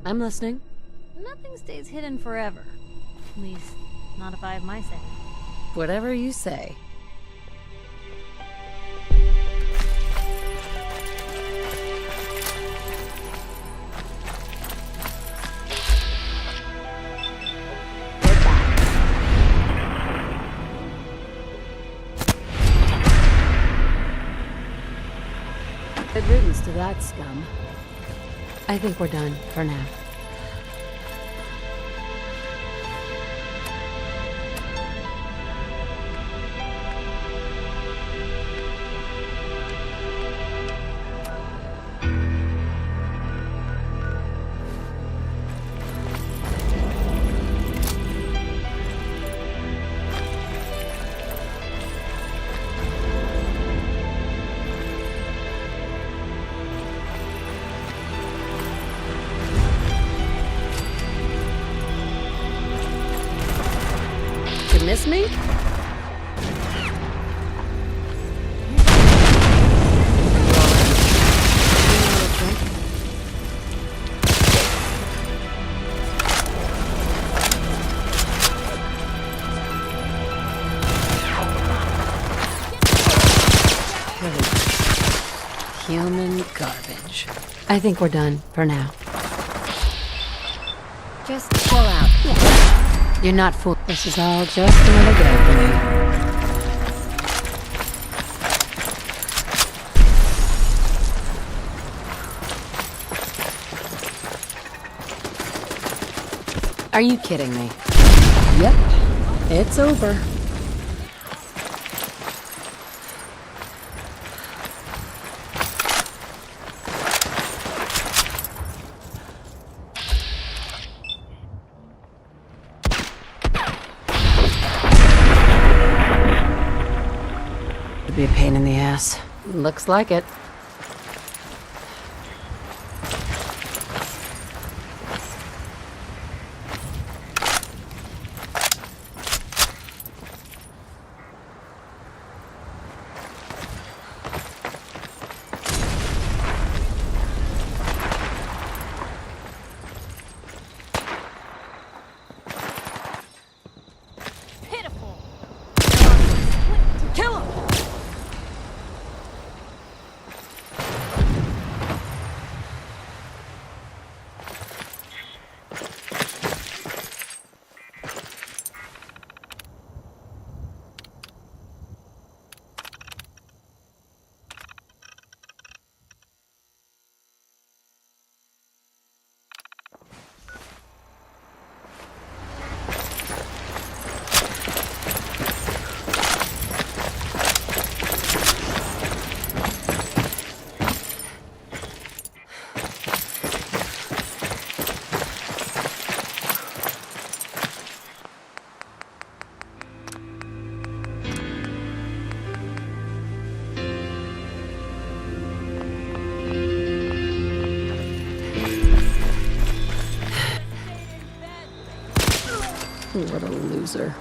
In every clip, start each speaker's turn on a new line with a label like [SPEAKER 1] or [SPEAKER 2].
[SPEAKER 1] I'm listening.
[SPEAKER 2] Nothing stays hidden forever. At least, not if I have my say.
[SPEAKER 1] Whatever you say. Good riddance to that scum. I think we're done for now. You miss me? Human garbage. I think we're done for now.
[SPEAKER 2] Just chill out.
[SPEAKER 1] Yeah. You're not fool. This is all just another day for me. Are you kidding me? Yep. It's over. To be a pain in the ass. Looks like it.
[SPEAKER 2] Pitiful.
[SPEAKER 1] Kill him! What a loser.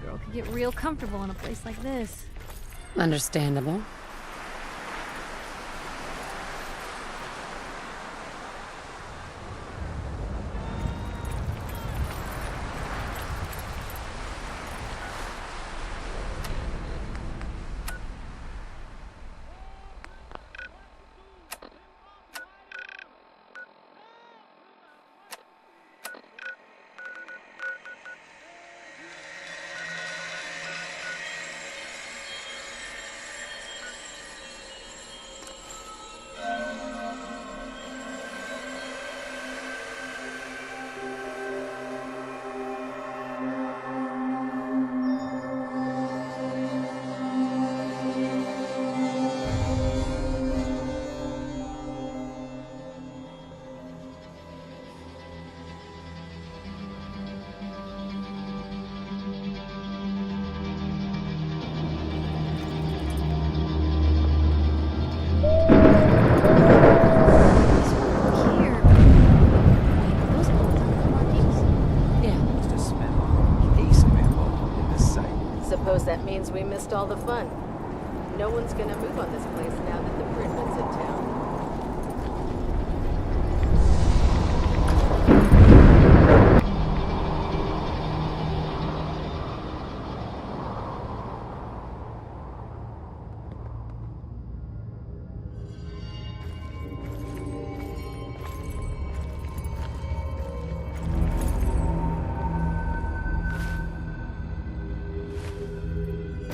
[SPEAKER 2] Girl could get real comfortable in a place like this.
[SPEAKER 1] Understandable. missed all the fun. No one's gonna move on this place now that the Bridman's in town.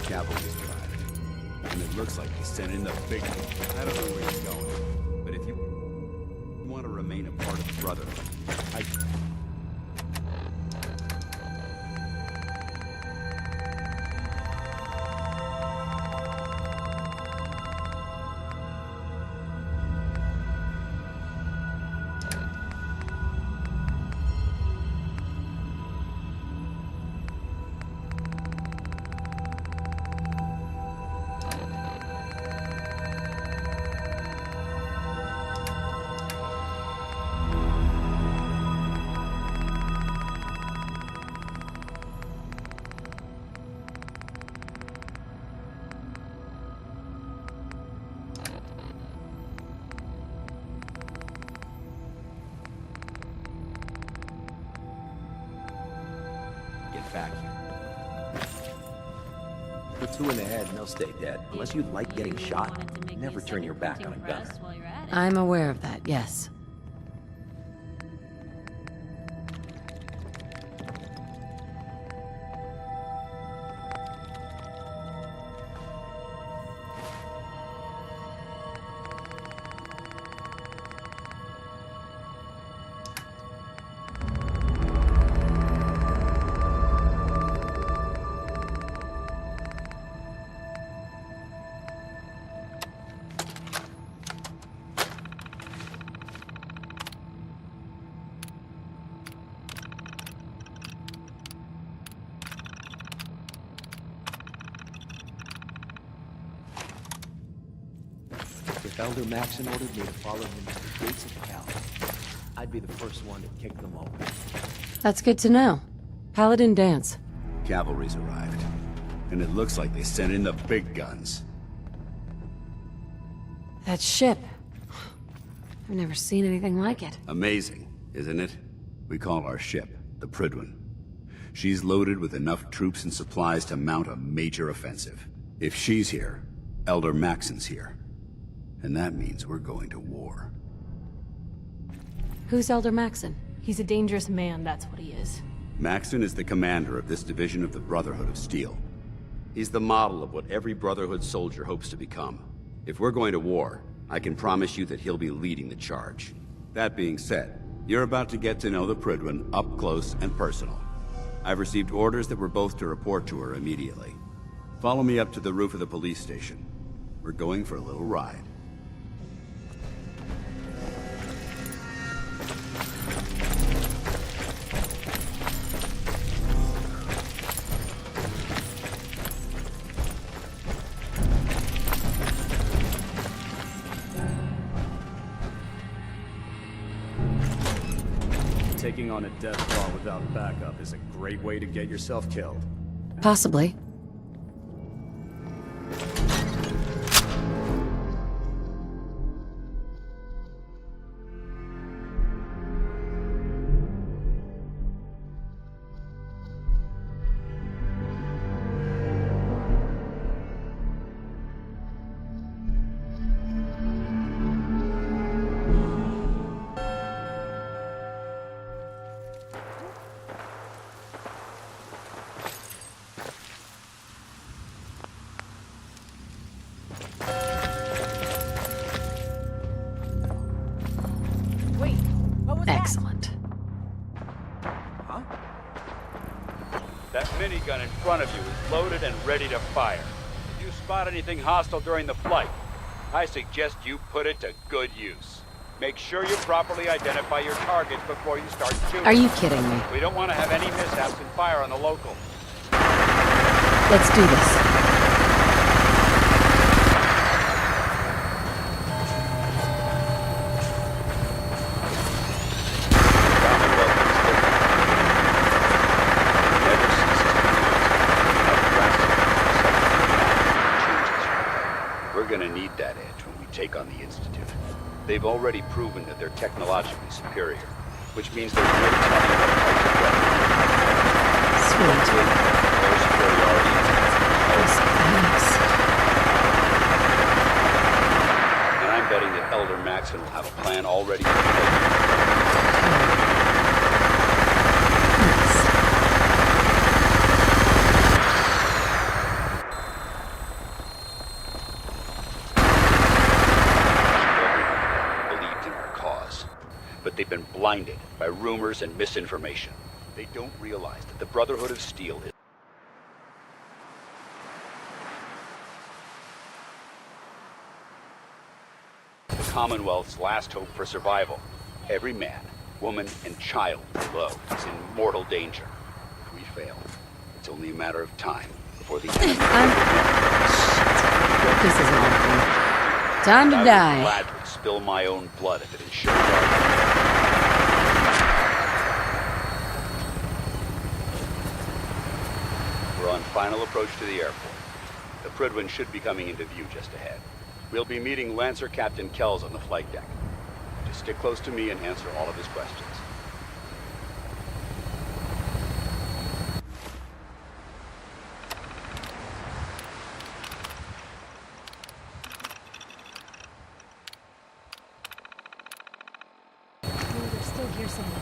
[SPEAKER 3] Cavalry's arrived, and it looks like they sent in the big one. I don't know where he's going, but if you want to remain a part of the Brotherhood, I... Get back here.
[SPEAKER 4] Put two in the head and they'll stay dead. Unless you like getting shot, never turn your back on a gunner.
[SPEAKER 1] I'm aware of that, yes.
[SPEAKER 4] If Elder Maxon ordered me to follow him to the gates of hell, I'd be the first one to kick them open.
[SPEAKER 1] That's good to know. Paladin dance.
[SPEAKER 3] Cavalry's arrived, and it looks like they sent in the big guns.
[SPEAKER 1] That ship. I've never seen anything like it.
[SPEAKER 3] Amazing, isn't it? We call our ship the Prydwen. She's loaded with enough troops and supplies to mount a major offensive. If she's here, Elder Maxon's here. And that means we're going to war.
[SPEAKER 1] Who's Elder Maxon?
[SPEAKER 2] He's a dangerous man, that's what he is.
[SPEAKER 3] Maxon is the commander of this division of the Brotherhood of Steel. He's the model of what every Brotherhood soldier hopes to become. If we're going to war, I can promise you that he'll be leading the charge. That being said, you're about to get to know the Prydwen up close and personal. I've received orders that we're both to report to her immediately. Follow me up to the roof of the police station. We're going for a little ride.
[SPEAKER 5] Taking on a death claw without backup is a great way to get yourself killed.
[SPEAKER 1] Possibly. Excellent.
[SPEAKER 4] Huh?
[SPEAKER 6] That minigun in front of you is loaded and ready to fire. If you spot anything hostile during the flight, I suggest you put it to good use. Make sure you properly identify your targets before you start shooting.
[SPEAKER 1] Are you kidding me?
[SPEAKER 6] We don't want to have any mishaps and fire on the locals.
[SPEAKER 1] Let's do this.
[SPEAKER 6] edge when we take on the Institute. They've already proven that they're technologically superior, which means there's no telling what type of weapon.
[SPEAKER 1] Sweet.
[SPEAKER 6] Their superiority is
[SPEAKER 1] Thanks.
[SPEAKER 6] and I'm betting that Elder Maxon will have a plan already in place. Believed in our cause, but they've been blinded by rumors and misinformation. They don't realize that the Brotherhood of Steel is the Commonwealth's last hope for survival. Every man, woman, and child below is in mortal danger. If we fail, it's only a matter of time before the enemy.
[SPEAKER 1] This isn't working. Time to
[SPEAKER 6] I would
[SPEAKER 1] die.
[SPEAKER 6] gladly spill my own blood if it ensures our. We're on final approach to the airport. The Prydwen should be coming into view just ahead. We'll be meeting Lancer Captain Kells on the flight deck. Just stick close to me and answer all of his questions.
[SPEAKER 2] Oh, they're still here somewhere.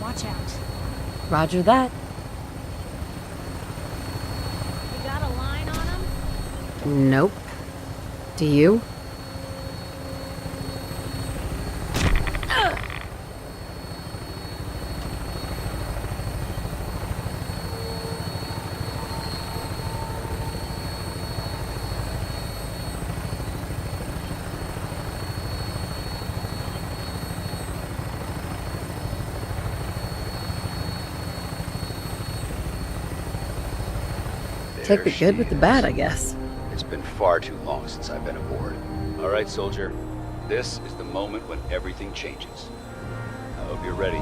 [SPEAKER 2] Watch out.
[SPEAKER 1] Roger that.
[SPEAKER 2] You got a line on them?
[SPEAKER 1] Nope. Do you? Take the good with the bad, I guess.
[SPEAKER 6] It's been far too long since I've been aboard. All right, soldier. This is the moment when everything changes. I hope you're ready.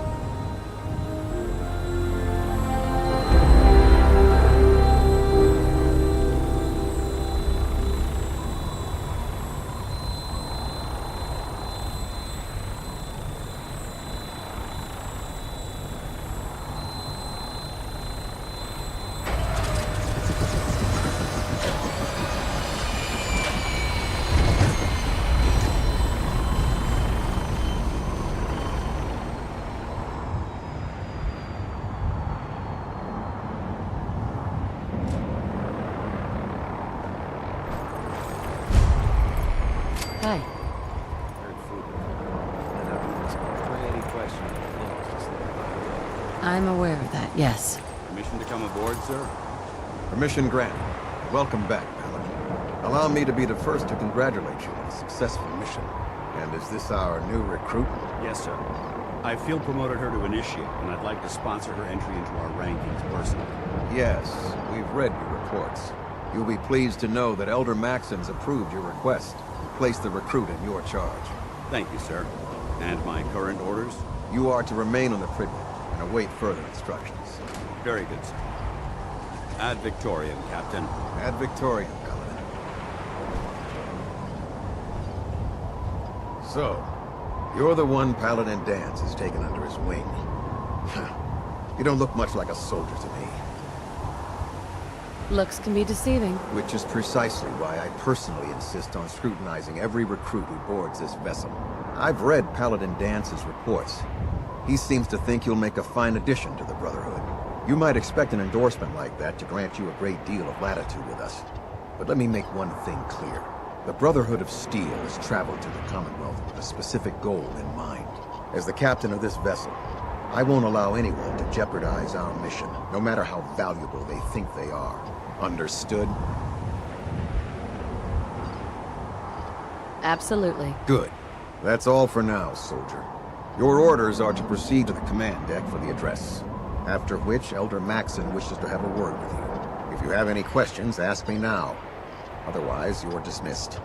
[SPEAKER 1] Hi.
[SPEAKER 4] Heard food. And any questions?
[SPEAKER 1] I'm aware of that, yes.
[SPEAKER 3] Permission to come aboard, sir?
[SPEAKER 7] Permission granted. Welcome back, Paladin. Allow me to be the first to congratulate you on a successful mission. And is this our new recruit?
[SPEAKER 3] Yes, sir. I field promoted her to initiate, and I'd like to sponsor her entry into our rankings personally.
[SPEAKER 7] Yes, we've read your reports. You'll be pleased to know that Elder Maxon's approved your request and placed the recruit in your charge.
[SPEAKER 3] Thank you, sir. And my current orders?
[SPEAKER 7] You are to remain on the Prydwen and await further instructions.
[SPEAKER 3] Very good, sir. Ad Victoriam, Captain.
[SPEAKER 7] Ad Victoriam, Paladin. So, you're the one Paladin Danse has taken under his wing. You don't look much like a soldier to me.
[SPEAKER 1] Looks can be deceiving.
[SPEAKER 7] Which is precisely why I personally insist on scrutinizing every recruit who boards this vessel. I've read Paladin Dance's reports. He seems to think you'll make a fine addition to the Brotherhood. You might expect an endorsement like that to grant you a great deal of latitude with us. But let me make one thing clear. The Brotherhood of Steel has traveled to the Commonwealth with a specific goal in mind. As the captain of this vessel, I won't allow anyone to jeopardize our mission, no matter how valuable they think they are. Understood?
[SPEAKER 1] Absolutely.
[SPEAKER 7] Good. That's all for now, soldier. Your orders are to proceed to the command deck for the address. After which, Elder Maxon wishes to have a word with you. If you have any questions, ask me now. Otherwise, you're dismissed.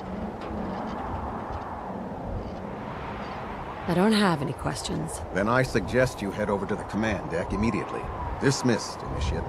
[SPEAKER 1] I don't have any questions.
[SPEAKER 7] Then I suggest you head over to the command deck immediately. Dismissed, Initiate.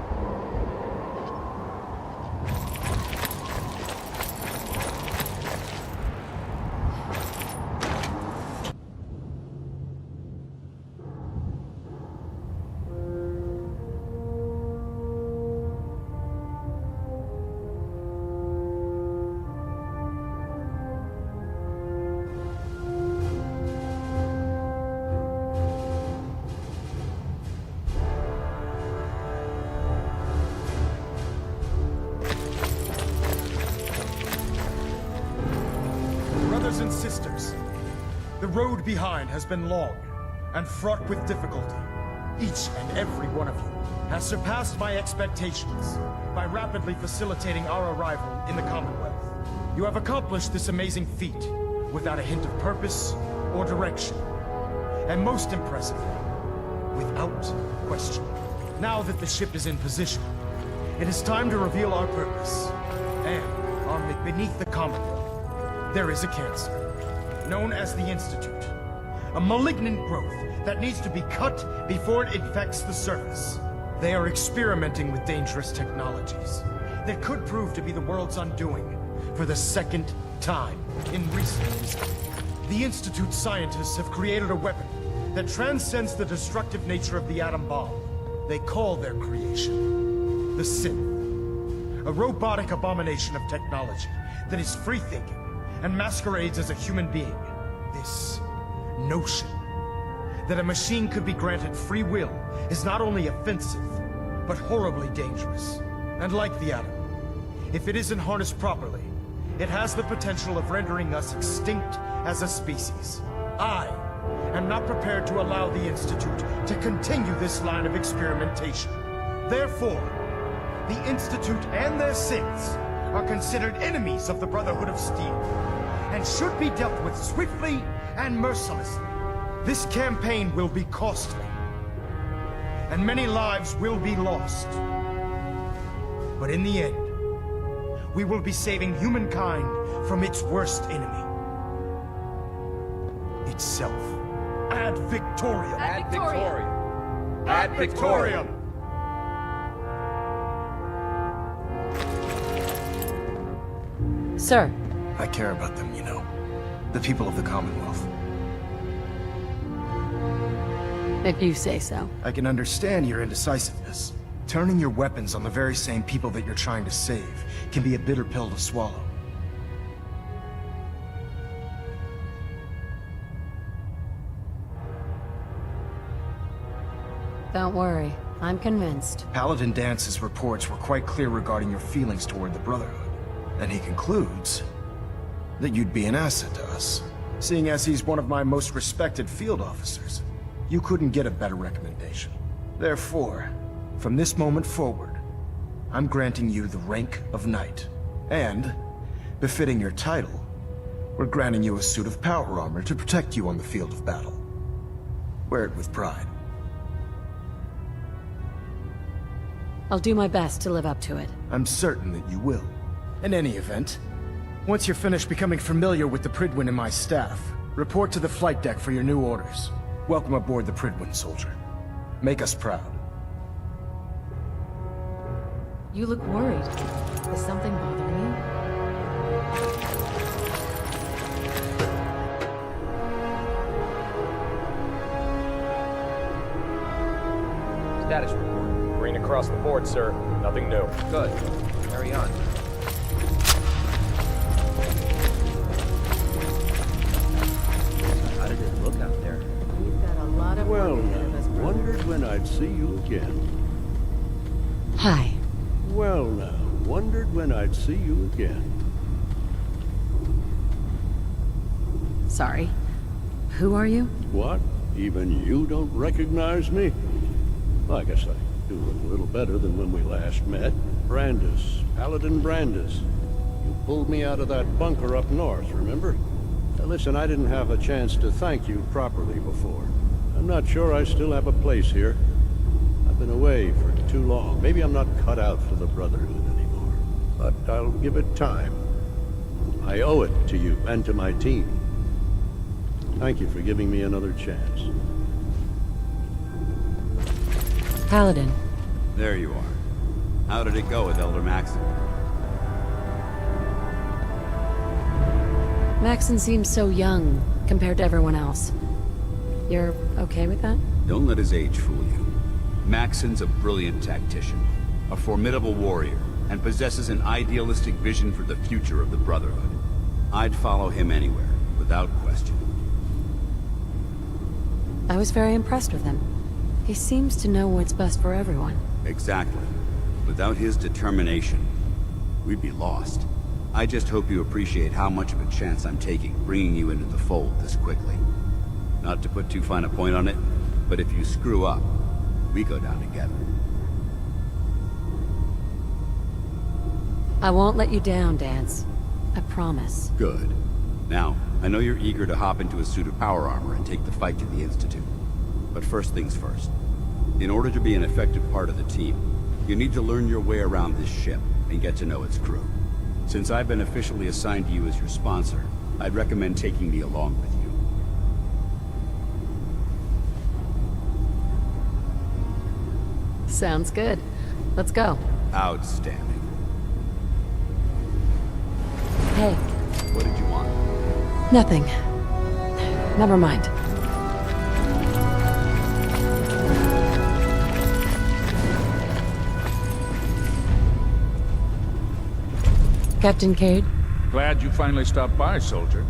[SPEAKER 8] Brothers and sisters, the road behind has been long and fraught with difficulty. Each and every one of you has surpassed my expectations by rapidly facilitating our arrival in the Commonwealth. You have accomplished this amazing feat without a hint of purpose or direction. And most impressively, without question. Now that the ship is in position, it is time to reveal our purpose. And beneath the Commonwealth, there is a cancer, known as the Institute. A malignant growth that needs to be cut before it infects the surface. They are experimenting with dangerous technologies that could prove to be the world's undoing for the second time in recent history. The Institute scientists have created a weapon that transcends the destructive nature of the atom bomb. They call their creation the Synth, a robotic abomination of technology that is free-thinking and masquerades as a human being. This notion that a machine could be granted free will is not only offensive, but horribly dangerous. And like the atom, if it isn't harnessed properly, it has the potential of rendering us extinct as a species. I am not prepared to allow the Institute to continue this line of experimentation. Therefore, the Institute and their synths are considered enemies of the Brotherhood of Steel, and should be dealt with swiftly and mercilessly. This campaign will be costly, and many lives will be lost. But in the end, we will be saving humankind from its worst enemy. Itself. Ad Victoriam!
[SPEAKER 2] Ad Victoriam!
[SPEAKER 8] Ad Victoriam!
[SPEAKER 1] Sir,
[SPEAKER 8] I care about them, you know. The people of the Commonwealth.
[SPEAKER 1] if you say so.
[SPEAKER 8] I can understand your indecisiveness. Turning your weapons on the very same people that you're trying to save can be a bitter pill to swallow.
[SPEAKER 1] Don't worry, I'm convinced.
[SPEAKER 8] Paladin Dance's reports were quite clear regarding your feelings toward the Brotherhood. And he concludes that you'd be an asset to us. Seeing as he's one of my most respected field officers, you couldn't get a better recommendation. Therefore, from this moment forward, I'm granting you the rank of Knight. And, befitting your title, we're granting you a suit of power armor to protect you on the field of battle. Wear it with pride.
[SPEAKER 1] I'll do my best to live up to it.
[SPEAKER 8] I'm certain that you will. In any event, once you're finished becoming familiar with the Pridwin and my staff, report to the flight deck for your new orders. Welcome aboard the Pridwin, soldier. Make us proud.
[SPEAKER 1] You look worried. Is something bothering you?
[SPEAKER 9] Status report. Green across the board, sir. Nothing new.
[SPEAKER 4] Good. Carry on. How did it look out there?
[SPEAKER 1] We've got a lot of
[SPEAKER 10] Well,
[SPEAKER 1] work ahead of us, brother.
[SPEAKER 10] wondered when I'd see you again.
[SPEAKER 1] Hi.
[SPEAKER 10] Well now, wondered when I'd see you again.
[SPEAKER 1] Sorry. Who are you?
[SPEAKER 10] What? Even you don't recognize me? I guess I do look a little better than when we last met. Brandis, Paladin Brandis. You pulled me out of that bunker up north, remember? Now listen, I didn't have a chance to thank you properly before. I'm not sure I still have a place here. I've been away for too long. Maybe I'm not cut out for the Brotherhood anymore. But I'll give it time. I owe it to you and to my team. Thank you for giving me another chance.
[SPEAKER 1] Paladin.
[SPEAKER 3] There you are. How did it go with Elder Maxon?
[SPEAKER 1] Maxon seems so young compared to everyone else. You're okay with that?
[SPEAKER 3] Don't let his age fool you. Maxon's a brilliant tactician, a formidable warrior, and possesses an idealistic vision for the future of the Brotherhood. I'd follow him anywhere, without question.
[SPEAKER 1] I was very impressed with him. He seems to know what's best for everyone.
[SPEAKER 3] Exactly. Without his determination, we'd be lost. I just hope you appreciate how much of a chance I'm taking bringing you into the fold this quickly. Not to put too fine a point on it, but if you screw up, we go down together.
[SPEAKER 1] I won't let you down, Dance. I promise.
[SPEAKER 3] Good. Now, I know you're eager to hop into a suit of power armor and take the fight to the Institute. But first things first. In order to be an effective part of the team, you need to learn your way around this ship and get to know its crew. Since I've been officially assigned to you as your sponsor, I'd recommend taking me along with you.
[SPEAKER 1] Sounds good. Let's go.
[SPEAKER 3] Outstanding.
[SPEAKER 1] Hey.
[SPEAKER 3] What did you want?
[SPEAKER 1] Nothing. Never mind. Captain Cade?
[SPEAKER 11] Glad you finally stopped by, soldier.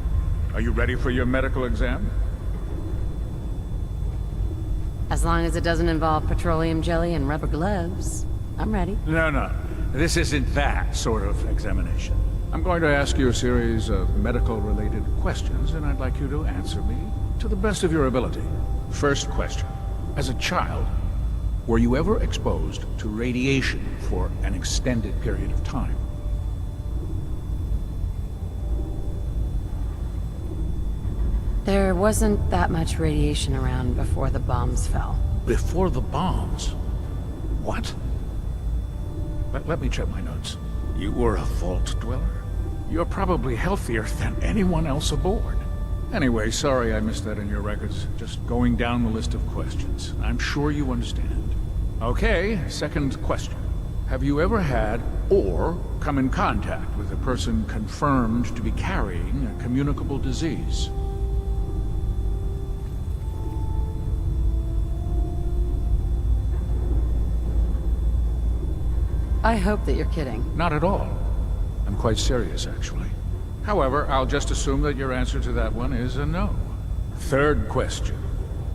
[SPEAKER 11] Are you ready for your medical exam?
[SPEAKER 1] As long as it doesn't involve petroleum jelly and rubber gloves, I'm ready.
[SPEAKER 11] No. This isn't that sort of examination. I'm going to ask you a series of medical-related questions, and I'd like you to answer me to the best of your ability. First question. As a child, were you ever exposed to radiation for an extended period of time?
[SPEAKER 1] There wasn't that much radiation around before the bombs fell.
[SPEAKER 11] Before the bombs? What? Let me check my notes. You were a vault dweller? You're probably healthier than anyone else aboard. Anyway, sorry I missed that in your records. Just going down the list of questions. I'm sure you understand. Okay, second question. Have you ever had or come in contact with a person confirmed to be carrying a communicable disease?
[SPEAKER 1] I hope that you're kidding.
[SPEAKER 11] Not at all. I'm quite serious, actually. However, I'll just assume that your answer to that one is a no. Third question.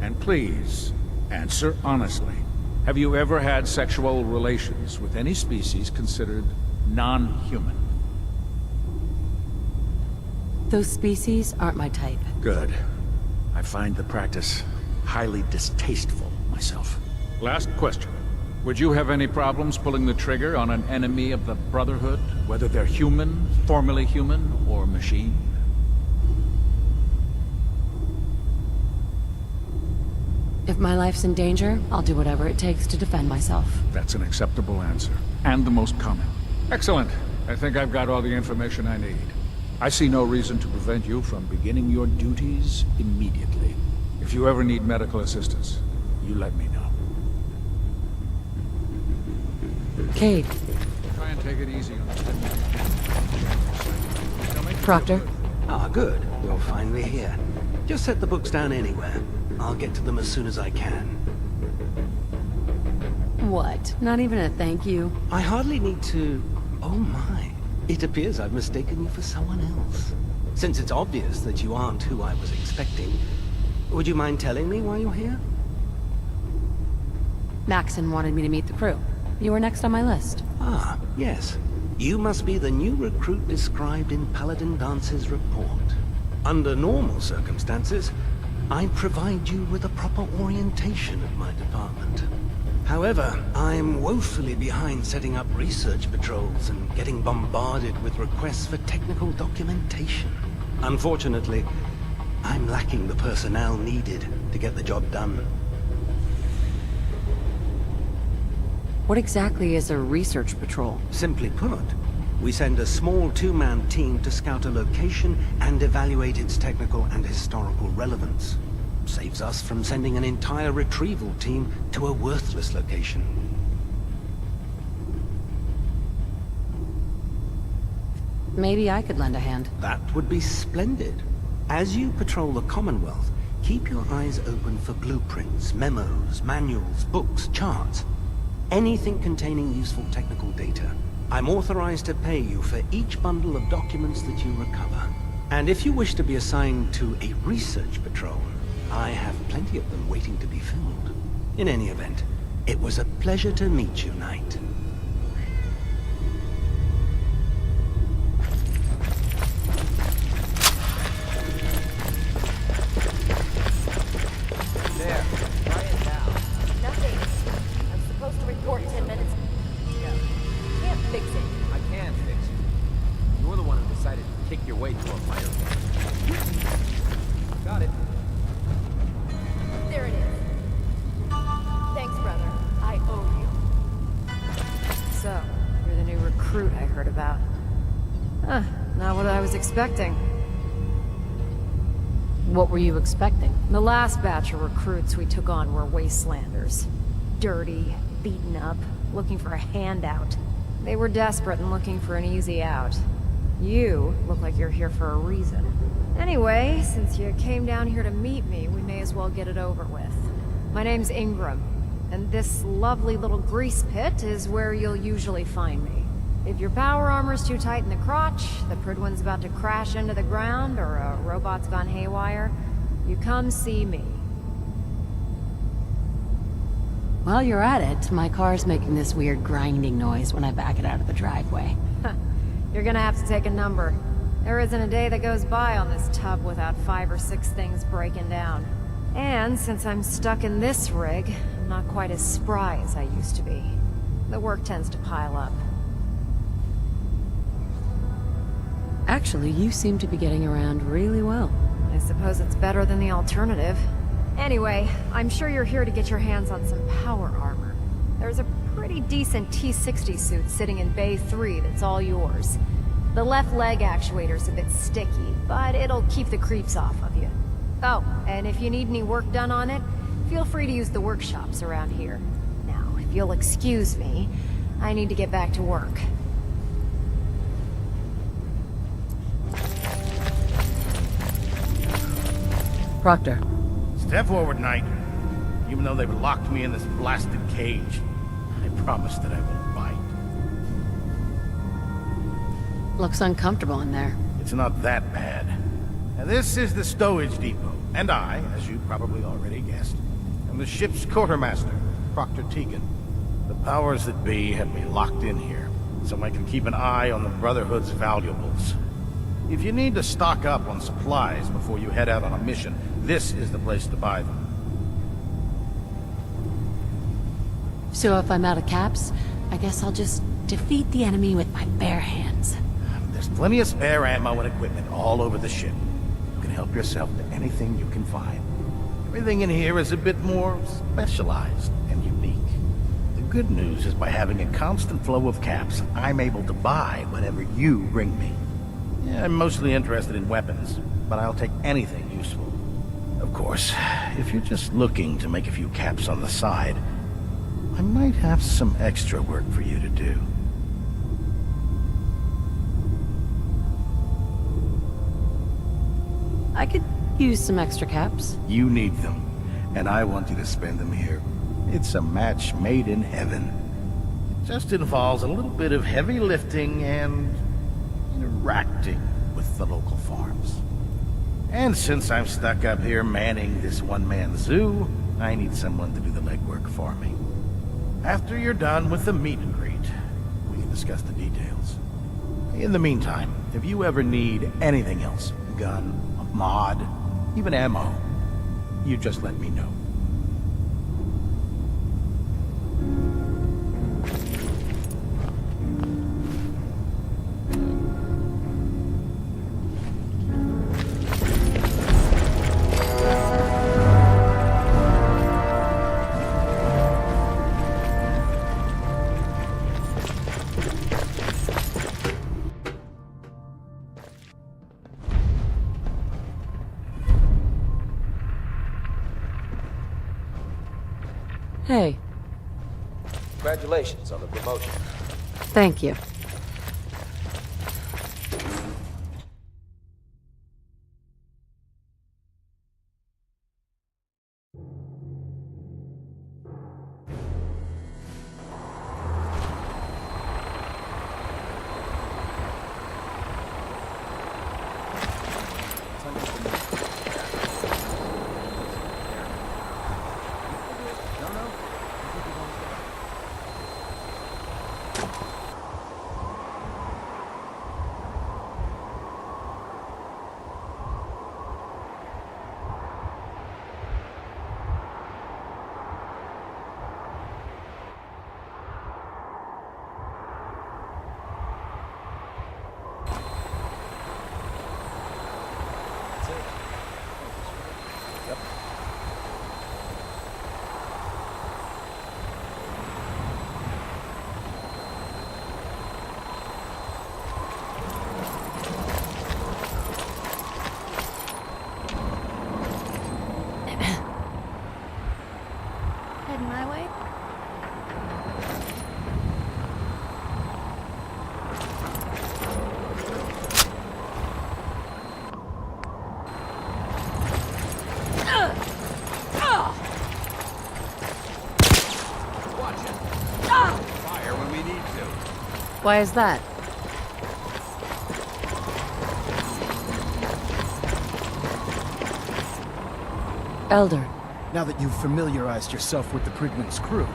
[SPEAKER 11] And please, answer honestly. Have you ever had sexual relations with any species considered non-human?
[SPEAKER 1] Those species aren't my type.
[SPEAKER 11] Good. I find the practice highly distasteful myself. Last question. Would you have any problems pulling the trigger on an enemy of the Brotherhood, whether they're human, formerly human, or machine?
[SPEAKER 1] If my life's in danger, I'll do whatever it takes to defend myself.
[SPEAKER 11] That's an acceptable answer, and the most common. Excellent. I think I've got all the information I need. I see no reason to prevent you from beginning your duties immediately. If you ever need medical assistance, you let me know.
[SPEAKER 1] Cade.
[SPEAKER 11] Try and take it easy on us.
[SPEAKER 1] Proctor.
[SPEAKER 12] Ah, good. You're finally here. Just set the books down anywhere. I'll get to them as soon as I can.
[SPEAKER 1] What? Not even a thank you?
[SPEAKER 12] I hardly need to... Oh my. It appears I've mistaken you for someone else. Since it's obvious that you aren't who I was expecting, would you mind telling me why you're here?
[SPEAKER 1] Maxon wanted me to meet the crew. You were next on my list.
[SPEAKER 12] Ah, yes. You must be the new recruit described in Paladin Dance's report. Under normal circumstances, I'd provide you with a proper orientation of my department. However, I'm woefully behind setting up research patrols and getting bombarded with requests for technical documentation. Unfortunately, I'm lacking the personnel needed to get the job done.
[SPEAKER 1] What exactly is a research patrol?
[SPEAKER 12] Simply put, we send a small two-man team to scout a location and evaluate its technical and historical relevance. Saves us from sending an entire retrieval team to a worthless location.
[SPEAKER 1] Maybe I could lend a hand.
[SPEAKER 12] That would be splendid. As you patrol the Commonwealth, keep your eyes open for blueprints, memos, manuals, books, charts. Anything containing useful technical data. I'm authorized to pay you for each bundle of documents that you recover. And if you wish to be assigned to a research patrol, I have plenty of them waiting to be filled. In any event, it was a pleasure to meet you, Knight.
[SPEAKER 4] Got it.
[SPEAKER 13] There it is. Thanks, brother. I owe you.
[SPEAKER 1] So, you're the new recruit I heard about. Huh, not what I was expecting. What were you expecting? The last batch of recruits we took on were wastelanders. Dirty, beaten up, looking for a handout. They were desperate and looking for an easy out. You look like you're here for a reason. Anyway, since you came down here to meet me, we may as well get it over with. My name's Ingram, and this lovely little grease pit is where you'll usually find me. If your power armor's too tight in the crotch, the Pridwin's about to crash into the ground, or a robot's gone haywire, you come see me. While you're at it, my car's making this weird grinding noise when I back it out of the driveway. You're gonna have to take a number. There isn't a day that goes by on this tub without 5 or 6 things breaking down. And since I'm stuck in this rig, I'm not quite as spry as I used to be. The work tends to pile up. Actually, you seem to be getting around really well. I suppose it's better than the alternative. Anyway, I'm sure you're here to get your hands on some power armor. There's a pretty decent T-60 suit sitting in Bay 3 that's all yours. The left leg actuator's a bit sticky, but it'll keep the creeps off of you. Oh, and if you need any work done on it, feel free to use the workshops around here. Now, if you'll excuse me, I need to get back to work. Proctor.
[SPEAKER 11] Step forward, Knight. Even though they've locked me in this blasted cage, I promise that I won't bite.
[SPEAKER 1] Looks uncomfortable in there.
[SPEAKER 11] It's not that bad. Now, this is the stowage depot, and I, as you probably already guessed, am the ship's quartermaster, Proctor Tegan. The powers that be have me locked in here, so I can keep an eye on the Brotherhood's valuables. If you need to stock up on supplies before you head out on a mission, this is the place to buy them.
[SPEAKER 1] So if I'm out of caps, I guess I'll just defeat the enemy with my bare hands.
[SPEAKER 11] There's plenty of spare ammo and equipment all over the ship. You can help yourself to anything you can find. Everything in here is a bit more specialized and unique. The good news is by having a constant flow of caps, I'm able to buy whatever you bring me. Yeah, I'm mostly interested in weapons, but I'll take anything useful. Of course, if you're just looking to make a few caps on the side, I might have some extra work for you to do.
[SPEAKER 1] I could use some extra caps.
[SPEAKER 11] You need them, and I want you to spend them here. It's a match made in heaven. It just involves a little bit of heavy lifting and interacting with the local farms. And since I'm stuck up here manning this one-man zoo, I need someone to do the legwork for me. After you're done with the meet and greet, we can discuss the details. In the meantime, if you ever need anything else, gun, a mod, even ammo, you just let me know.
[SPEAKER 1] Hey.
[SPEAKER 4] Congratulations on the promotion.
[SPEAKER 1] Thank you.
[SPEAKER 14] Why is that? Elder.
[SPEAKER 8] Now that you've familiarized yourself with the Prigman's crew,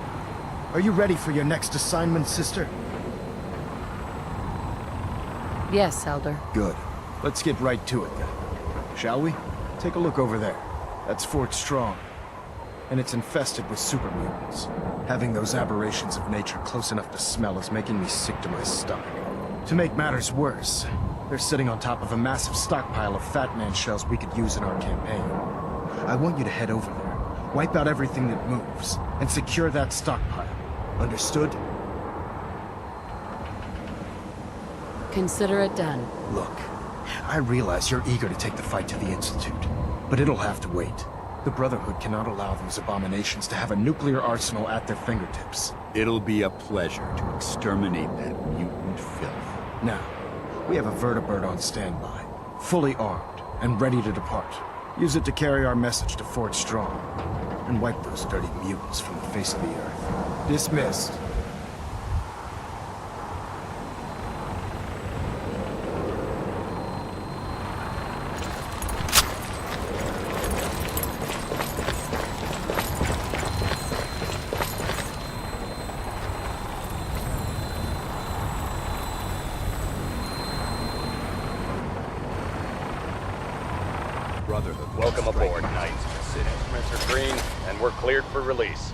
[SPEAKER 8] are you ready for your next assignment, sister?
[SPEAKER 14] Yes, Elder.
[SPEAKER 8] Good. Let's get right to it then. Shall we? Take a look over there. That's Fort Strong. And it's infested with super mutants. Having those aberrations of nature close enough to smell is making me sick to my stomach. To make matters worse, they're sitting on top of a massive stockpile of Fat Man shells we could use in our campaign. I want you to head over there, wipe out everything that moves, and secure that stockpile. Understood?
[SPEAKER 14] Consider it done.
[SPEAKER 8] Look, I realize you're eager to take the fight to the Institute, but it'll have to wait. The Brotherhood cannot allow those abominations to have a nuclear arsenal at their fingertips.
[SPEAKER 3] It'll be a pleasure to exterminate that mutant filth.
[SPEAKER 8] Now, we have a vertibird on standby, fully armed and ready to depart. Use it to carry our message to Fort Strong, and wipe those dirty mutants from the face of the earth. Dismissed.
[SPEAKER 3] Brotherhood.
[SPEAKER 9] Welcome aboard, Knights. Instruments are green, and we're cleared for release.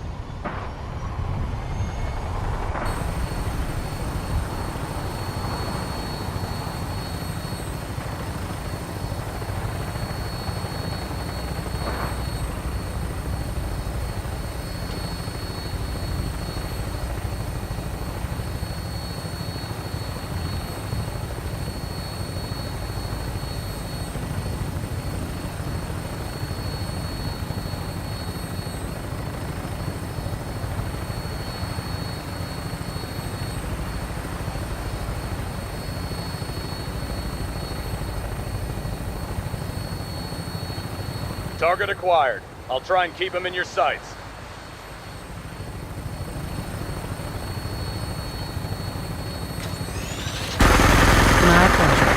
[SPEAKER 9] Target acquired. I'll try and keep him in your sights.
[SPEAKER 14] My pleasure.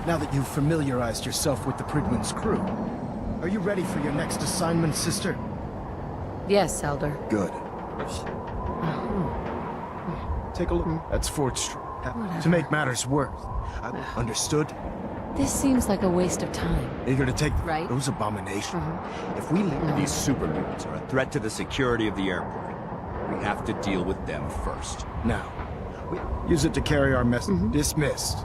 [SPEAKER 8] Now that you've familiarized yourself with the Prigman's crew, are you ready for your next assignment, sister?
[SPEAKER 14] Yes, Elder.
[SPEAKER 8] Good. Take a look. That's Fort Strong. To make matters worse. Understood?
[SPEAKER 14] This seems like a waste of time.
[SPEAKER 8] Eager to take
[SPEAKER 14] Right.
[SPEAKER 8] those abominations. If we leave
[SPEAKER 3] These supermutants are a threat to the security of the airport. We have to deal with them first.
[SPEAKER 8] now, we use it to carry our message. Dismissed.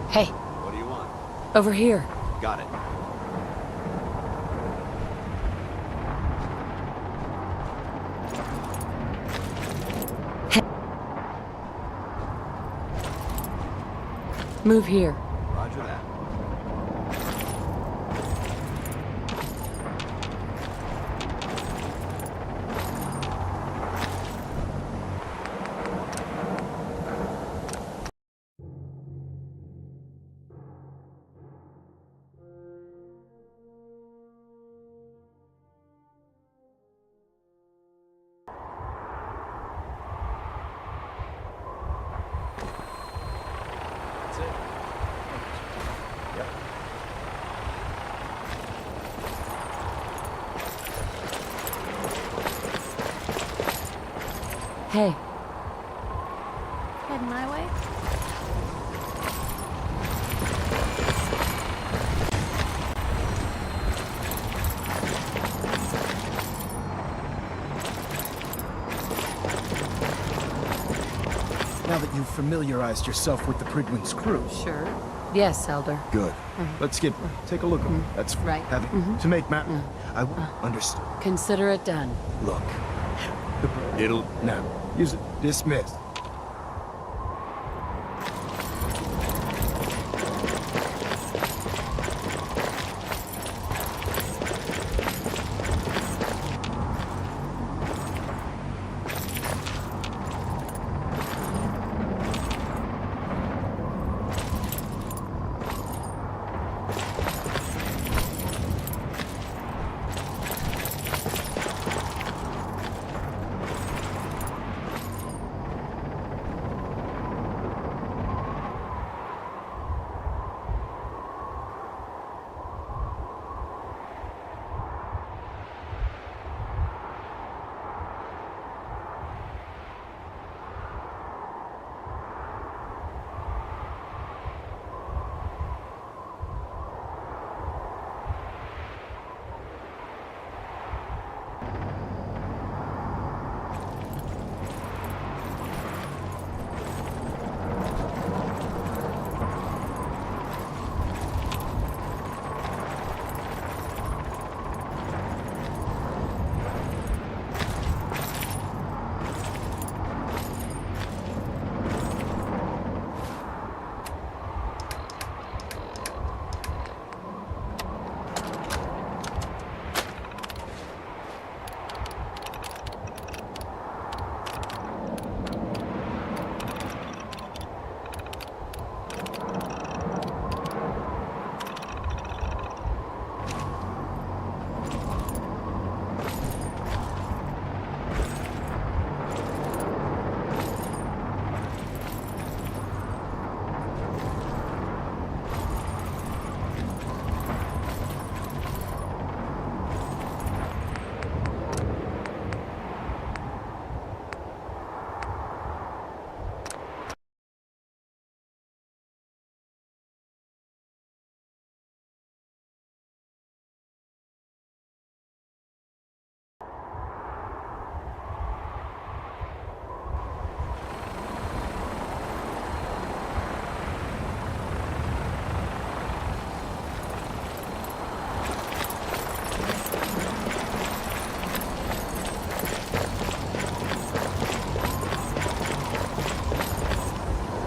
[SPEAKER 14] Hey,
[SPEAKER 3] What do you want?
[SPEAKER 14] over here.
[SPEAKER 3] Got it.
[SPEAKER 14] Move here.
[SPEAKER 3] Roger that.
[SPEAKER 4] That's it. Yep.
[SPEAKER 14] Hey,
[SPEAKER 2] Heading my way?
[SPEAKER 8] Now that you've familiarized yourself with the Prydwen's crew.
[SPEAKER 14] sure. Yes, Elder.
[SPEAKER 8] Good. Let's take a look at it. That's
[SPEAKER 14] Right.
[SPEAKER 8] To make matter. I understood.
[SPEAKER 14] Consider it done.
[SPEAKER 8] Look.
[SPEAKER 3] It'll...
[SPEAKER 8] Now, use it. Dismissed.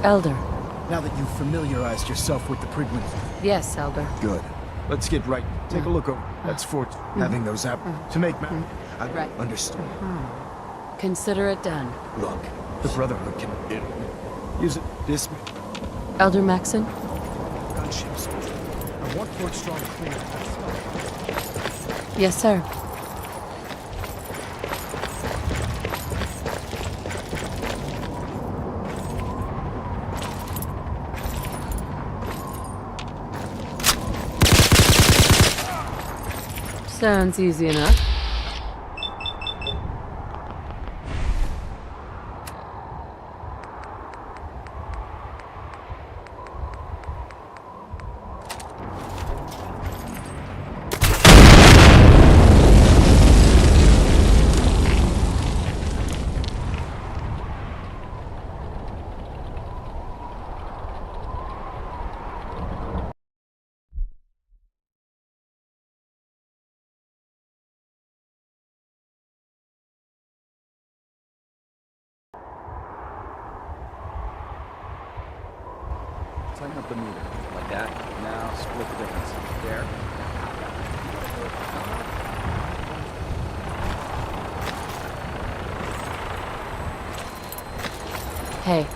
[SPEAKER 14] Elder.
[SPEAKER 8] Now that you've familiarized yourself with the Prydwen...
[SPEAKER 14] Yes, Elder.
[SPEAKER 8] Good. Let's get right. Take a look over. That's for having those to make I
[SPEAKER 14] Right.
[SPEAKER 8] understood.
[SPEAKER 14] Consider it done.
[SPEAKER 8] Look, the Brotherhood can use it. This
[SPEAKER 14] Elder Maxon?
[SPEAKER 8] gunship soldier. I want Fort Strong clear.
[SPEAKER 14] Yes, sir. Sounds easy enough.
[SPEAKER 4] Tighten up the meter. Like that. Now split the difference. There.
[SPEAKER 14] Hey.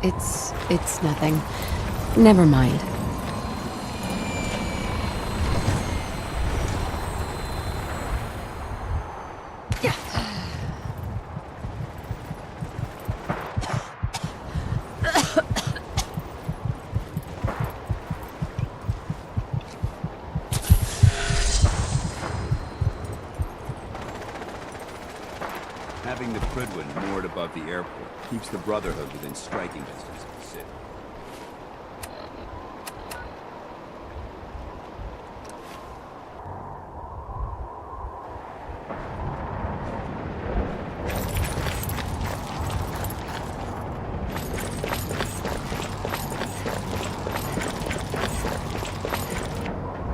[SPEAKER 14] It's nothing. Never mind.
[SPEAKER 3] Having the Prydwen moored above the airport keeps the Brotherhood within striking distance of the city.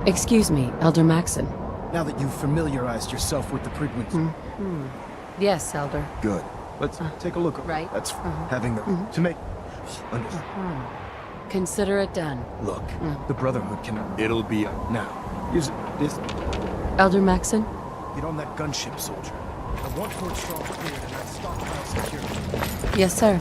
[SPEAKER 14] Excuse me, Elder Maxon.
[SPEAKER 8] Now that you've familiarized yourself with the Prydwen...
[SPEAKER 14] Yes, Elder.
[SPEAKER 8] Good. Let's take a look.
[SPEAKER 14] Right.
[SPEAKER 8] That's having the... to make...
[SPEAKER 14] Consider it done.
[SPEAKER 8] Look, the Brotherhood can...
[SPEAKER 3] It'll be...
[SPEAKER 8] Now, use this...
[SPEAKER 14] Elder Maxon?
[SPEAKER 8] Get on that gunship, soldier. I want Fort Strong cleared and that stockpile secured.
[SPEAKER 14] Yes, sir.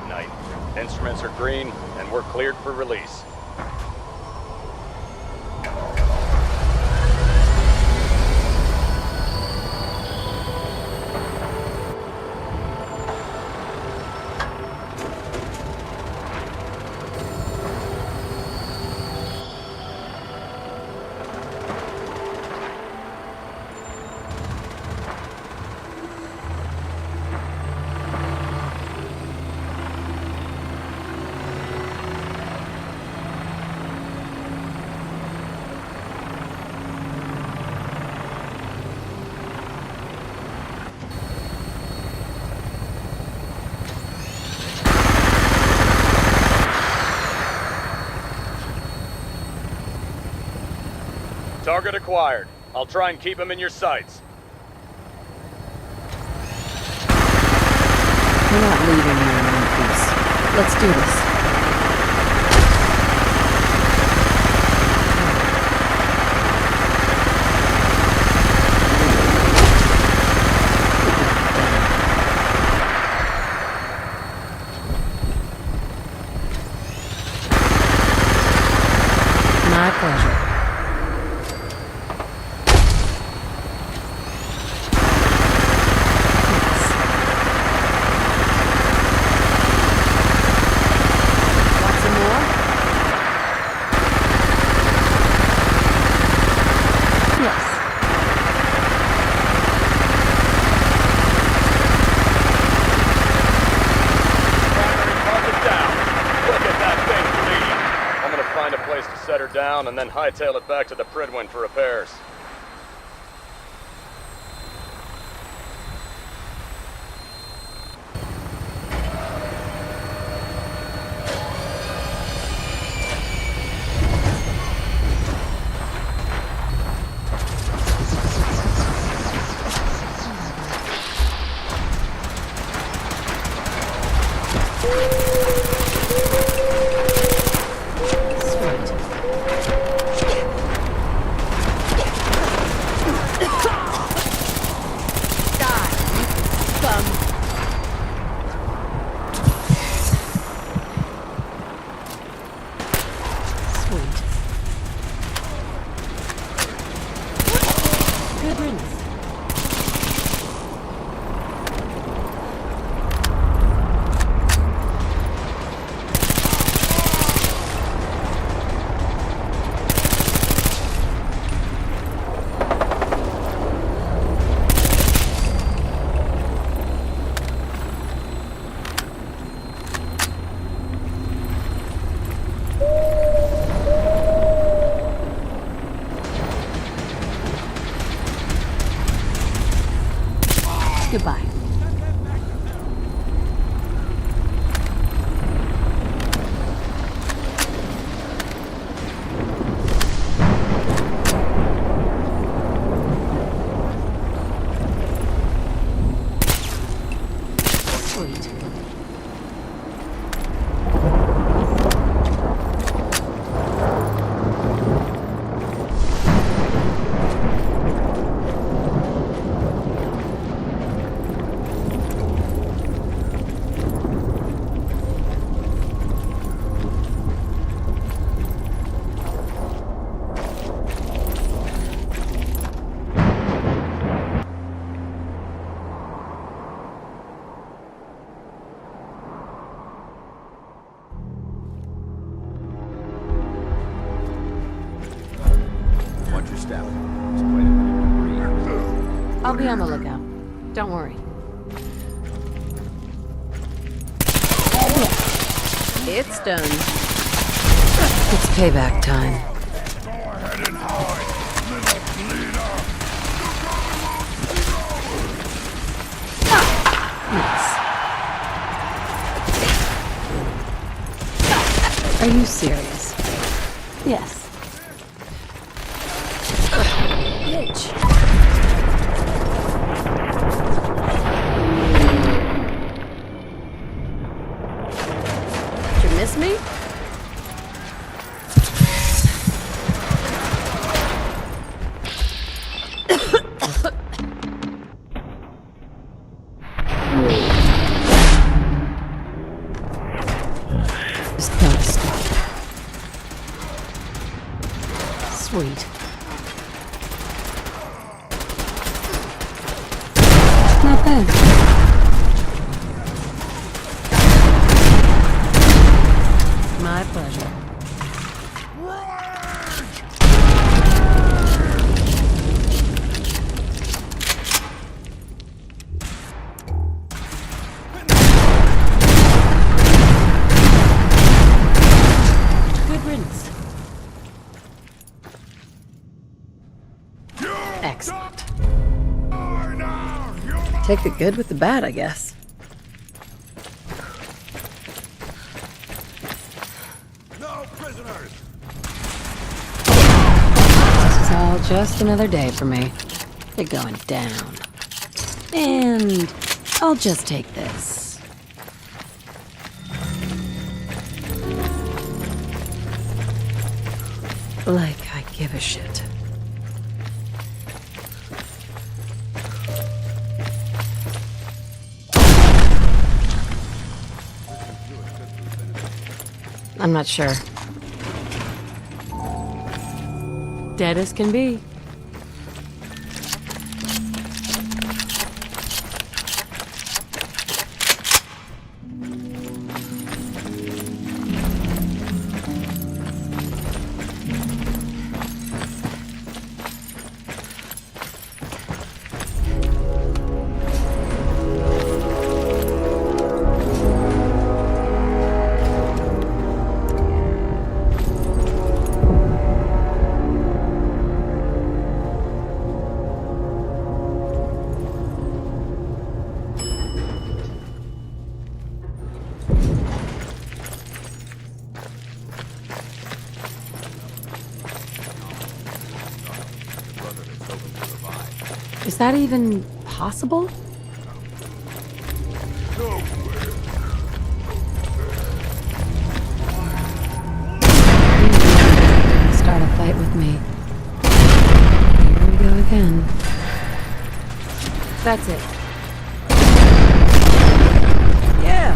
[SPEAKER 9] tonight. Instruments are green, and we're cleared for release. Target acquired. I'll try and keep him in your sights.
[SPEAKER 14] We're not leaving you in one piece. Let's do this. My pleasure.
[SPEAKER 9] Set her down and then hightail it back to the Pridwin for repairs. Goodbye. Sweet. I'll be on the lookout. Don't worry. It's done. It's payback time. Yes. Are you serious? Yes. Bitch. Did you miss me?
[SPEAKER 14] Just gotta stop. Sweet. Not bad. My pleasure. Good riddance. Excellent. Take the good with the bad, I guess.
[SPEAKER 10] No prisoners!
[SPEAKER 14] This is all just another day for me. You're going down. And I'll just take this. Like I give a shit. I'm not sure. Dead as can be. Is that even possible? Start a fight with me. Here we go again. That's it. Yeah.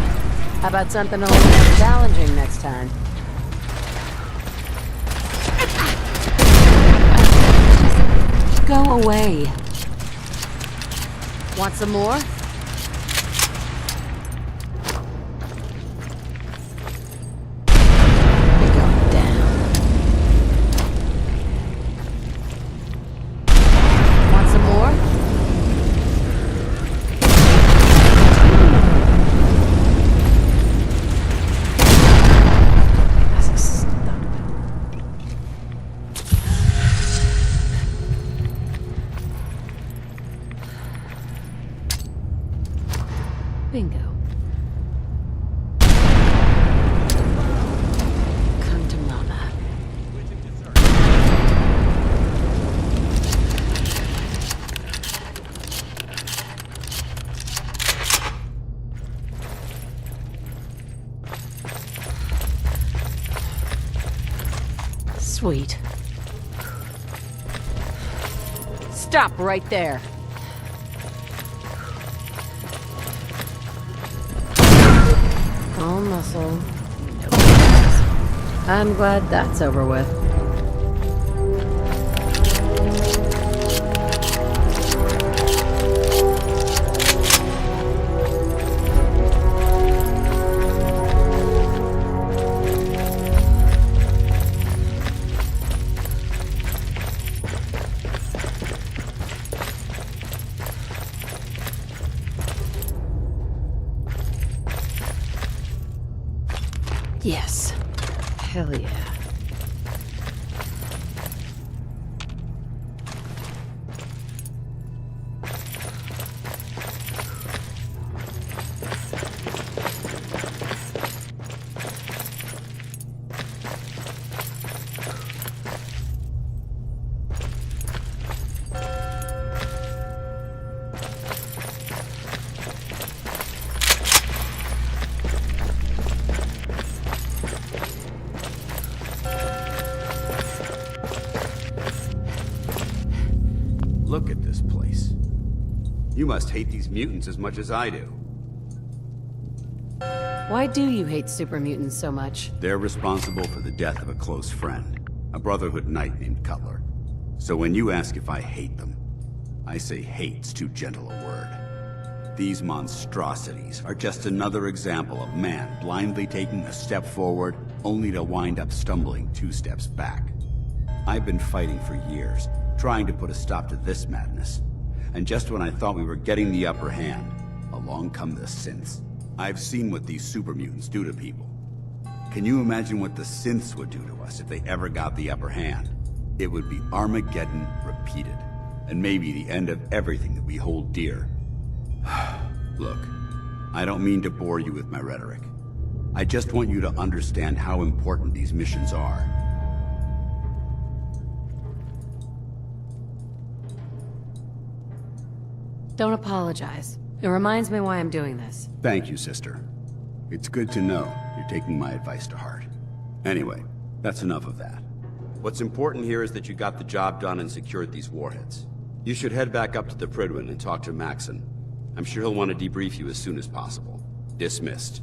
[SPEAKER 14] How about something a little more challenging next time? Go away. Want some more? You're going down. Want some more? That's a stump. Bingo. Come to mama. Sweet. Stop right there. All muscle. No muscles. I'm glad that's over with. Yes. Hell yeah.
[SPEAKER 3] Look at this place. You must hate these mutants as much as I do.
[SPEAKER 14] Why Why do you hate super mutants so much?
[SPEAKER 3] They're responsible for the death of a close friend, a Brotherhood knight named Cutler. So when you ask if I hate them, I say hate's too gentle a word. These monstrosities are just another example of man blindly taking a step forward, only to wind up stumbling 2 steps back. I've been fighting for years, trying to put a stop to this madness. And just when I thought we were getting the upper hand, along come the synths. I've seen what these super mutants do to people. Can you imagine what the synths would do to us if they ever got the upper hand? It would be Armageddon repeated, and maybe the end of everything that we hold dear. Look, I don't mean to bore you with my rhetoric. I just want you to understand how important these missions are.
[SPEAKER 14] Don't apologize. It reminds me why I'm doing this.
[SPEAKER 3] Thank you, sister. It's good to know you're taking my advice to heart. Anyway, that's enough of that. What's important here is that you got the job done and secured these warheads. You should head back up to the Prydwen and talk to Maxon. I'm sure he'll want to debrief you as soon as possible. Dismissed.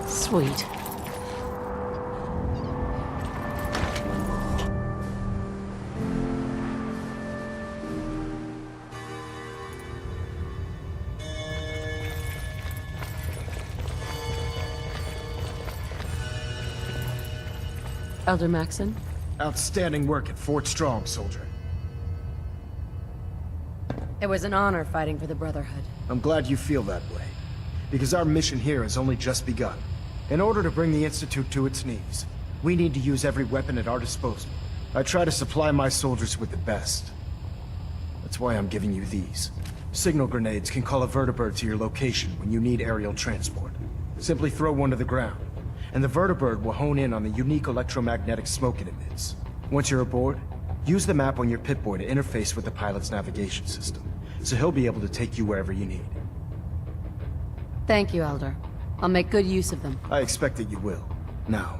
[SPEAKER 14] Sweet. Elder Maxon?
[SPEAKER 8] Outstanding work at Fort Strong, soldier.
[SPEAKER 14] It was an honor fighting for the Brotherhood.
[SPEAKER 8] I'm glad you feel that way, because our mission here has only just begun. In order to bring the Institute to its knees, we need to use every weapon at our disposal. I try to supply my soldiers with the best. That's why I'm giving you these. Signal grenades can call a vertibird to your location when you need aerial transport. Simply throw one to the ground, and the vertibird will hone in on the unique electromagnetic smoke it emits. Once you're aboard, use the map on your Pip-Boy to interface with the pilot's navigation system, so he'll be able to take you wherever you need.
[SPEAKER 14] Thank you, Elder. I'll make good use of them.
[SPEAKER 8] I expect that you will. Now,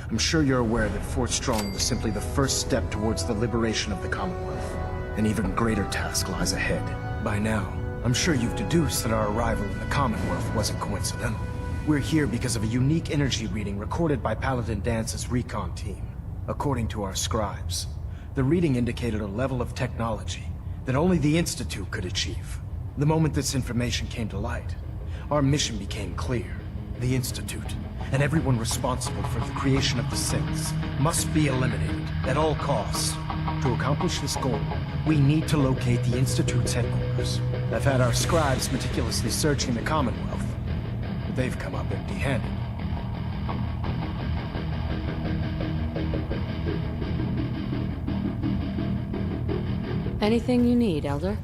[SPEAKER 8] I'm sure you're aware that Fort Strong was simply the first step towards the liberation of the Commonwealth. An even greater task lies ahead. By now, I'm sure you've deduced that our arrival in the Commonwealth wasn't coincidental. We're here because of a unique energy reading recorded by Paladin Dance's recon team. According to our scribes, the reading indicated a level of technology that only the Institute could achieve. The moment this information came to light, our mission became clear. The Institute, and everyone responsible for the creation of the synths, must be eliminated at all costs. To accomplish this goal, we need to locate the Institute's headquarters. I've had our scribes meticulously searching the Commonwealth, but they've come up empty-handed.
[SPEAKER 14] Anything you need, Elder.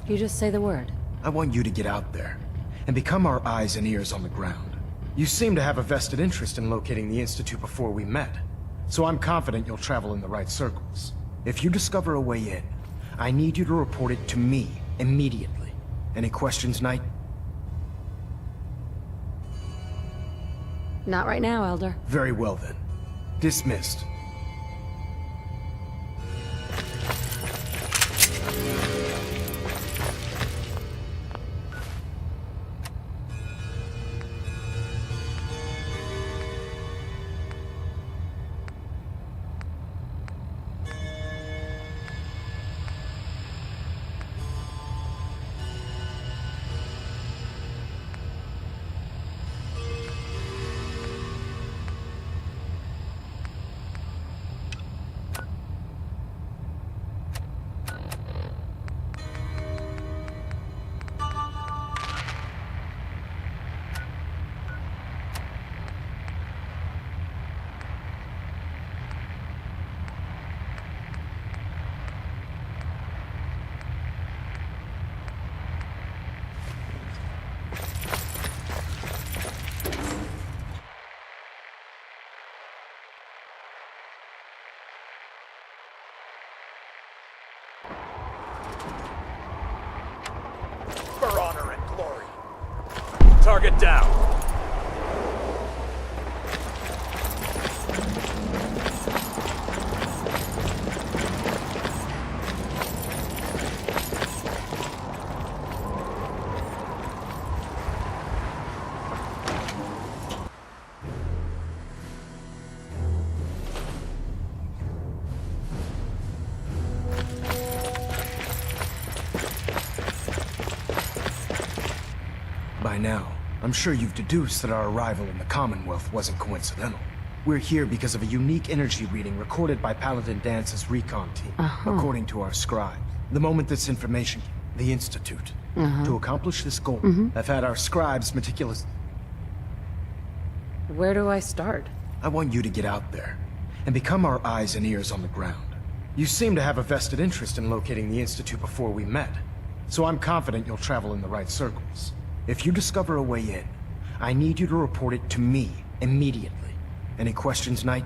[SPEAKER 14] You just say the word.
[SPEAKER 8] I want you to get out there and become our eyes and ears on the ground. You seem to have a vested interest in locating the Institute before we met, so I'm confident you'll travel in the right circles. If you discover a way in, I need you to report it to me immediately. Any questions, Knight?
[SPEAKER 14] Not right now, Elder.
[SPEAKER 8] Very well then. Dismissed.
[SPEAKER 5] For honor and glory. Target down.
[SPEAKER 8] By now, I'm sure you've deduced that our arrival in the Commonwealth wasn't coincidental. We're here because of a unique energy reading recorded by Paladin Dance's recon team, according to our scribe. The moment this information, the Institute, to accomplish this goal, have had our scribes meticulous...
[SPEAKER 14] Where do I start?
[SPEAKER 8] I want you to get out there and become our eyes and ears on the ground. You seem to have a vested interest in locating the Institute before we met, so I'm confident you'll travel in the right circles. If you discover a way in, I need you to report it to me immediately. Any questions, Knight?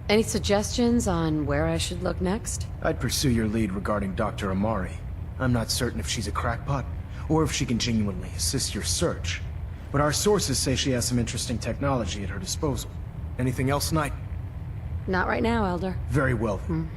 [SPEAKER 14] Any suggestions on where I should look next?
[SPEAKER 8] I'd pursue your lead regarding Dr. Amari. I'm not certain if she's a crackpot, or if she can genuinely assist your search. But our sources say she has some interesting technology at her disposal. Anything else, Knight?
[SPEAKER 14] Not right now, Elder.
[SPEAKER 8] Very well then.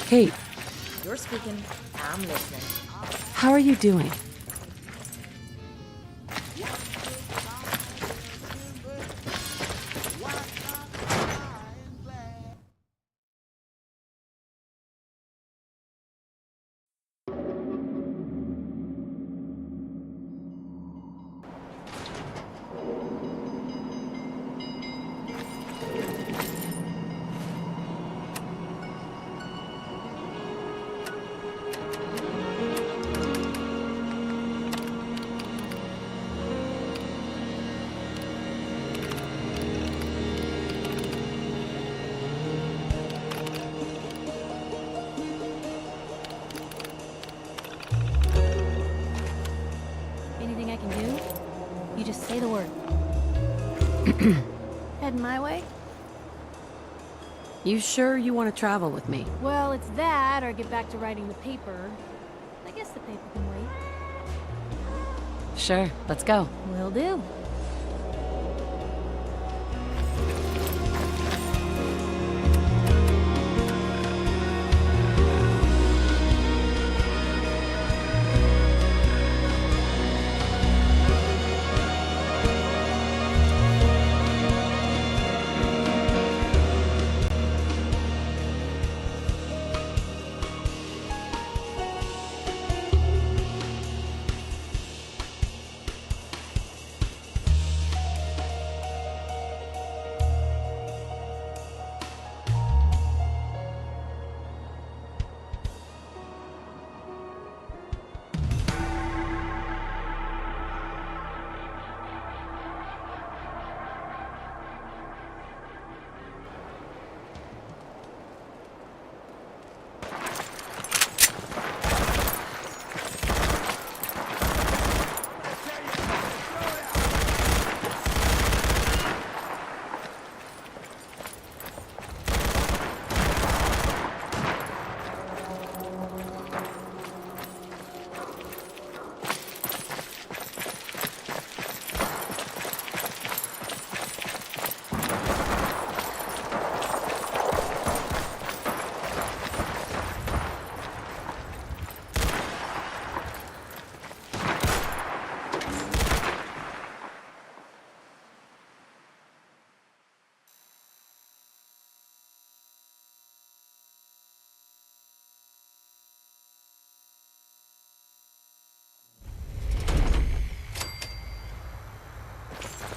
[SPEAKER 14] Kate,
[SPEAKER 15] You're speaking, I'm listening.
[SPEAKER 14] how are you doing?
[SPEAKER 2] Heading my way?
[SPEAKER 14] You sure you want to travel with me?
[SPEAKER 2] Well, it's that, or get back to writing the paper. I guess the paper can wait.
[SPEAKER 14] Sure, let's go.
[SPEAKER 2] Will do.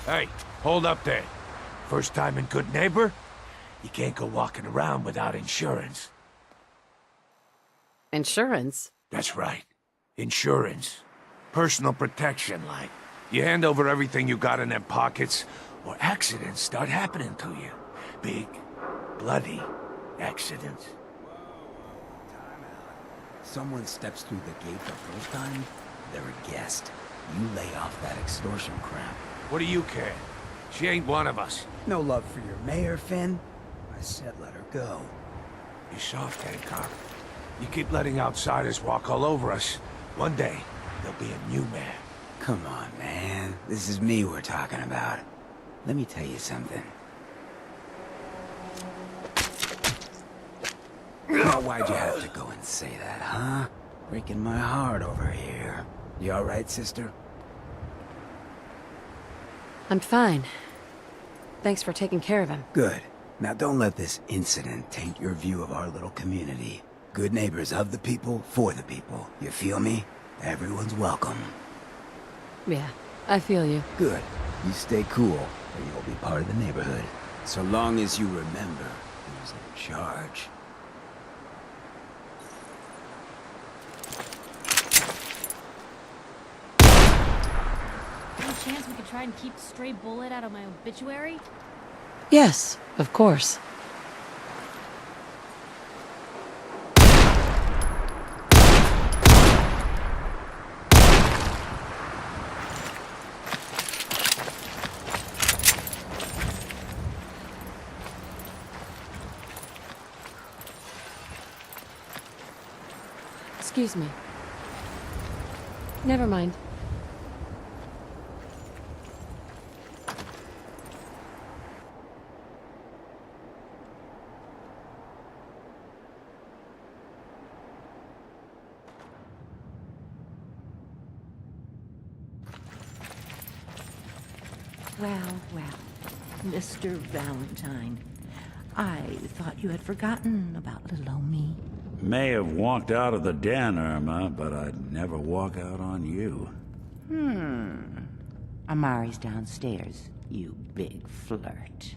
[SPEAKER 16] Hey, hold up there. First time in Good Neighbor? You can't go walking around without insurance.
[SPEAKER 14] Insurance?
[SPEAKER 16] That's right. Insurance. Personal protection, like. You hand over everything you got in them pockets, or accidents start happening to you. Big, bloody accidents.
[SPEAKER 17] Someone steps through the gate the first time, they're a guest. You lay off that extortion crap.
[SPEAKER 16] What do you care? She ain't one of us.
[SPEAKER 17] No love for your mayor, Finn? I said let her go.
[SPEAKER 16] You soft, Hancock. You keep letting outsiders walk all over us. One day, there'll be a new man.
[SPEAKER 17] Come on, man. This is me we're talking about. Let me tell you something. Now, why'd you have to go and say that, huh? Breaking my heart over here. You alright, sister?
[SPEAKER 14] I'm fine. Thanks for taking care of him.
[SPEAKER 17] Good. Now don't let this incident taint your view of our little community. Good neighbors of the people, for the people. You feel me? Everyone's welcome.
[SPEAKER 14] Yeah, I feel you.
[SPEAKER 17] Good. You stay cool, or you'll be part of the neighborhood. So long as you remember who's in charge.
[SPEAKER 2] Any chance we could try and keep Stray Bullet out of my obituary?
[SPEAKER 14] Yes, of course. Excuse me. Never mind.
[SPEAKER 18] Well, well, Mr. Valentine, I thought you had forgotten about little old me.
[SPEAKER 19] May have walked out of the den, Irma, but I'd never walk out on you.
[SPEAKER 18] Amari's downstairs, you big flirt.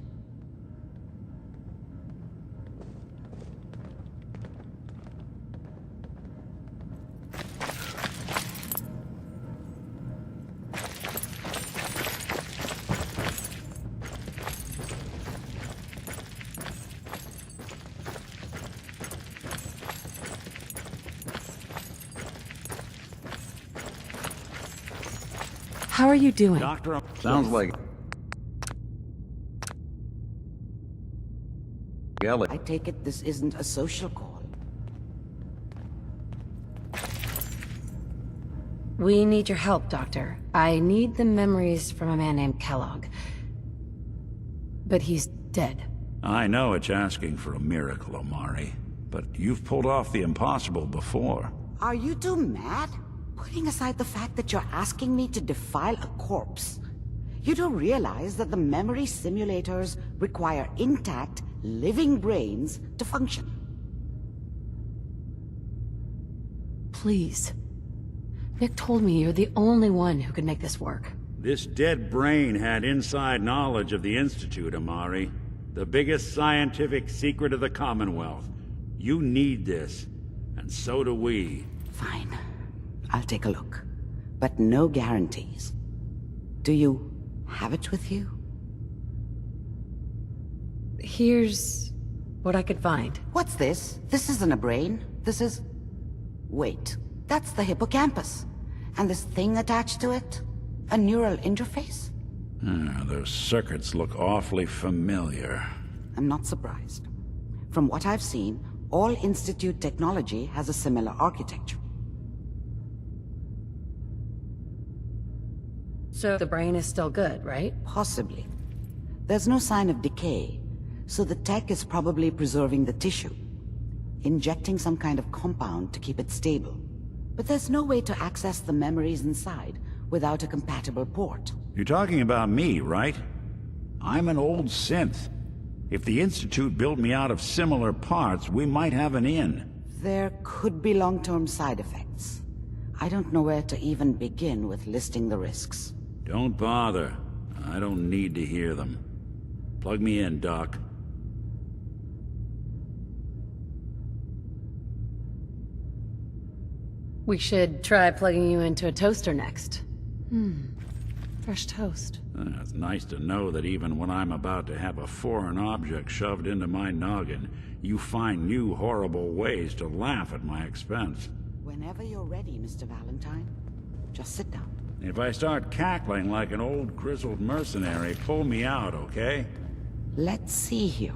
[SPEAKER 14] How are you doing?
[SPEAKER 19] Doctor, sounds like
[SPEAKER 7] Ellie.
[SPEAKER 15] I take it this isn't a social call.
[SPEAKER 14] We need your help, Doctor. I need the memories from a man named Kellogg. But he's dead.
[SPEAKER 19] I know it's asking for a miracle, Omari, but you've pulled off the impossible before.
[SPEAKER 15] Are you two mad? Putting aside the fact that you're asking me to defile a corpse, you do realize that the memory simulators require intact, living brains to function.
[SPEAKER 14] Please. Nick told me you're the only one who could make this work.
[SPEAKER 19] This dead brain had inside knowledge of the Institute, Omari. The biggest scientific secret of the Commonwealth. You need this, and so do we.
[SPEAKER 15] Fine. I'll take a look. But no guarantees. Do you have it with you?
[SPEAKER 14] Here's what I could find.
[SPEAKER 15] What's this? This isn't a brain. This is... Wait. That's the hippocampus. And this thing attached to it? A neural interface?
[SPEAKER 19] Those circuits look awfully familiar.
[SPEAKER 15] I'm not surprised. From what I've seen, all Institute technology has a similar architecture.
[SPEAKER 14] So the brain is still good, right?
[SPEAKER 15] Possibly. There's no sign of decay, so the tech is probably preserving the tissue, injecting some kind of compound to keep it stable. But there's no way to access the memories inside without a compatible port.
[SPEAKER 19] You're talking about me, right? I'm an old synth. If the Institute built me out of similar parts, we might have an in.
[SPEAKER 15] There could be long-term side effects. I don't know where to even begin with listing the risks.
[SPEAKER 19] Don't bother. I don't need to hear them. Plug me in, Doc.
[SPEAKER 14] We should try plugging you into a toaster next. Fresh toast.
[SPEAKER 19] It's nice to know that even when I'm about to have a foreign object shoved into my noggin, you find new horrible ways to laugh at my expense.
[SPEAKER 15] Whenever you're ready, Mr. Valentine. Just sit down.
[SPEAKER 19] If I start cackling like an old grizzled mercenary, pull me out, okay?
[SPEAKER 15] Let's see here.